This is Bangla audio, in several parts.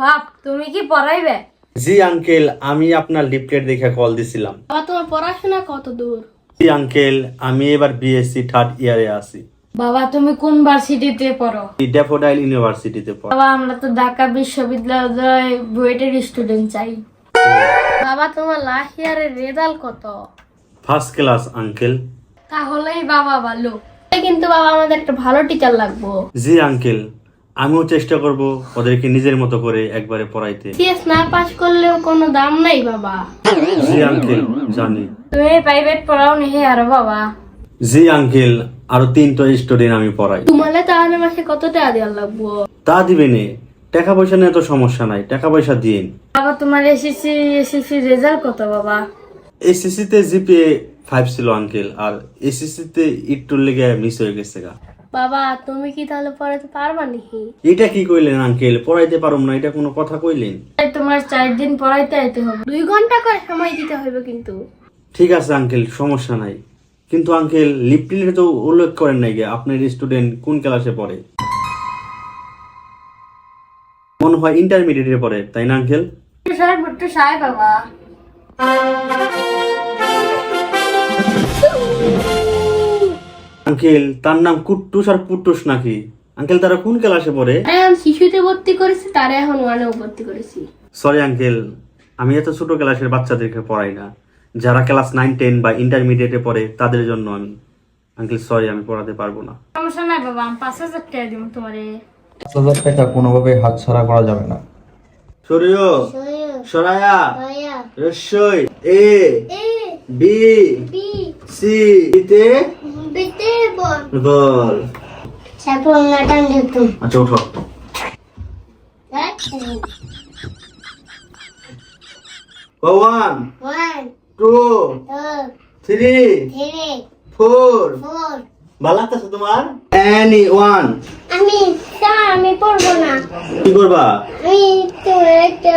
বাপ তুমি কি পড়াইবে? জি আঙ্কেল, আমি আপনার লিফলেট দেখে কল দিছিলাম। বাবা তোমার পড়াশোনা কত দূর? জি আঙ্কেল, আমি এবার বিএসসি 3rd ইয়ারে আছি। বাবা তুমি কোন ভার্সিটিতে পড়ো? ড্যাফোডাইল ইউনিভার্সিটিতে পড়ি। বাবা আমরা তো ঢাকা বিশ্ববিদ্যালয়ে বুয়েটের স্টুডেন্ট চাই। বাবা তোমার লাস্ট ইয়ারের রেজাল্ট কত? First class uncle. তাহলেই বাবা ভালো। কিন্তু বাবা আমাদের একটা ভালো টিচার লাগবো। জি আঙ্কেল, আমিও চেষ্টা করব ওদেরকে নিজের মতো করে একবারে পড়াইতে। সিএস না পাস করলেও কোনো দাম নাই বাবা। জি আঙ্কেল জানি। তুমি প্রাইভেট পড়াও নি আরো বাবা? জি আঙ্কেল, আরো 3টা স্টুডেন্ট আমি পড়াই। তোমালে তাহলে মাসে কত টাকা দেওয়ার লাগবো? তা দিবেনে, টাকা পয়সা নিয়ে তো সমস্যা নাই, টাকা পয়সা দিন। বাবা তোমার এসএসসি রেজাল্ট কত বাবা? এসএসসি তে জিপিএ 5 ছিল আঙ্কেল, আর এসএসসি তে একটু লেগে মিস হয়ে গেছে গা। বাবা তুমি কি তাহলে পড়াতে পারবা নাকি? এটা কি কইলেন আঙ্কেল? পড়াইতে পারুম না, এটা কোনো কথা কইলেন? তোমার 4 দিন পড়াইতে আইতে হবে। 2 ঘন্টা করে সময় দিতে হবে কিন্তু। ঠিক আছে আঙ্কেল, সমস্যা নাই। কিন্তু আঙ্কেল লিফটিলে তো উল্লেখ করেন নাই গে আপনার স্টুডেন্ট কোন ক্লাসে পড়ে। মনে হয় ইন্টারমিডিয়েটে পড়ে, তাই না আঙ্কেল? একটু সাই বাবা। আঙ্কেল তার নাম কুট্টুস আর পুট্টুস নাকি? আঙ্কেল তারা কোন ক্লাসে পড়ে? আমি শিশুতে ভর্তি করেছি, তারে এখন 1-এও ভর্তি করেছি। সরি আঙ্কেল, আমি এত ছোট ক্লাসের বাচ্চাদেরকে পড়াই না। যারা ক্লাস 9, 10 বা ইন্টারমিডিয়েটে পড়ে তাদের জন্য আমি। আঙ্কেল সরি, আমি পড়াতে পারবো না। সমস্যা নাই বাবা, আমি 5000 টাকা দিব তোমারে। 5000 টাকা কোনোভাবে হাতছাড়া করা যাবে না। সরিও সরায়া রসই এ বি সি তে বল। আচ্ছা উঠো। 1 2 3 4 ভালো লাগতেছে তোমার? এনি 1 আমি পড়বো না। কি করবা? আমি তো একটা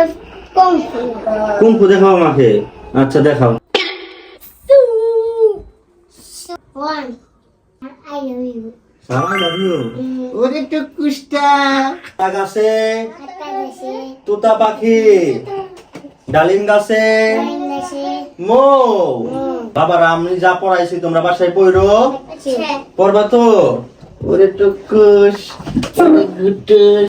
কুম্ফু দেখাও আমাকে। আচ্ছা দেখাও। One. I love you. সারা লাভিও। ওরে টুকুসটা গাছে তোতা পাখি, ডালিম গাছে মো। বাবারা আমি যা পড়াইছি তোমরা বাসায় পড়ো, পড়বা তো? ওরে টুকুস, ওরে গুটুস।